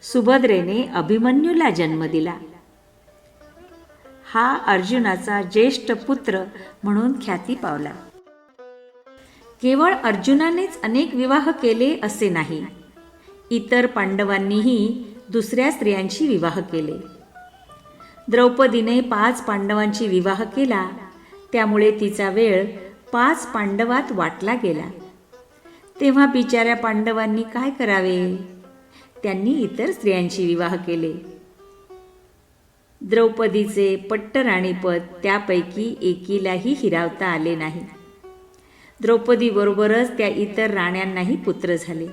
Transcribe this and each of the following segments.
सुभद्रेने अभिमन्यूला जन्म दिला. हा अर्जुनाचा ज्येष्ठ पुत्र म्हणून ख्याती पावला. केवळ अर्जुनानेच अनेक विवाह केले असे नाही, इतर पांडवांनीही दुसऱ्या स्त्रियांशी विवाह केले. द्रौपदीने 5 पांडवांची विवाह केला, त्यामुळे तिचा वेळ 5 पांडवात वाटला गेला. तेव्हा बिचाऱ्या पांडवांनी काय करावे? त्यांनी इतर स्त्रियांशी विवाह केले. द्रौपदीचे पट्टराणीपद त्यापैकी एकीलाही हिरावता आले नाही. द्रौपदीबरोबरच त्या इतर राण्यांनाही पुत्र झाले.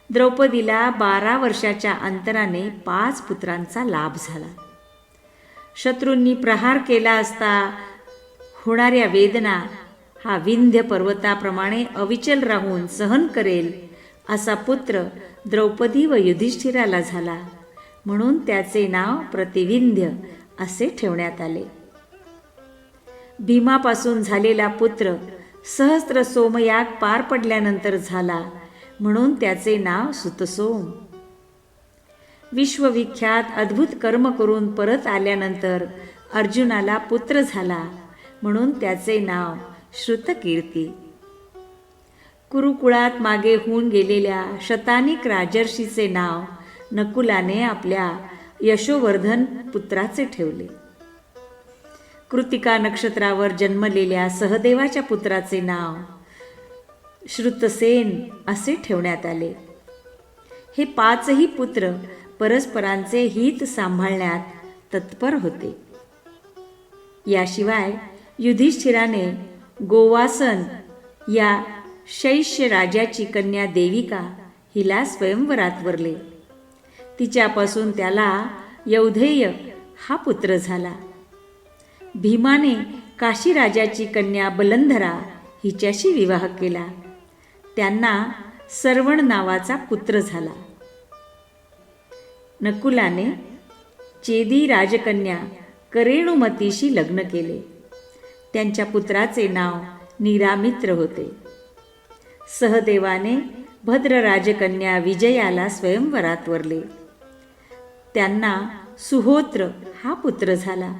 द्रौपदीला 12 वर्षाच्या अंतराने 5 पुत्रांचा लाभ झाला. शत्रूंनी प्रहार केला असता होणाऱ्या वेदना हा विंध्य पर्वताप्रमाणे अविचल राहून सहन करेल असा पुत्र द्रौपदी व युधिष्ठिराला झाला, म्हणून त्याचे नाव प्रतिविंध्य असे ठेवण्यात आले. भीमापासून झालेला पुत्र सहस्त्र सोमयाग पार पडल्यानंतर झाला, म्हणून त्याचे नाव सुतसोम. विश्वविख्यात अद्भुत कर्म करून परत आल्यानंतर अर्जुनाला पुत्र झाला, म्हणून त्याचे नाव श्रुतकीर्ती. कुरुकुळात मागे होऊन गेलेल्या शतानिक राजर्षीचे नाव नकुलाने आपल्या यशोवर्धन पुत्राचे ठेवले. कृतिका नक्षत्रावर जन्मलेल्या सहदेवाच्या पुत्राचे नाव श्रुतसेन असे ठेवण्यात आले. हे 5ही पुत्र परस्परांचे हित सांभाळण्यात तत्पर होते. याशिवाय युधिष्ठिराने गोवासन या शैष्य राजाची कन्या देविका हिला स्वयंवरात वरले. तिच्यापासून त्याला यौधेय हा पुत्र झाला. भीमाने काशी राजाची कन्या बलंधरा हिच्याशी विवाह केला. त्यांना सर्वण नावाचा पुत्र झाला. नकुलाने चेदी राजकन्या करेणुमतीशी लग्न केले. त्यांच्या पुत्राचे नाव निरामित्र होते. सहदेवाने भद्र राजकन्या विजयाला स्वयंवरात वरले. त्यांना सुहोत्र हा पुत्र झाला.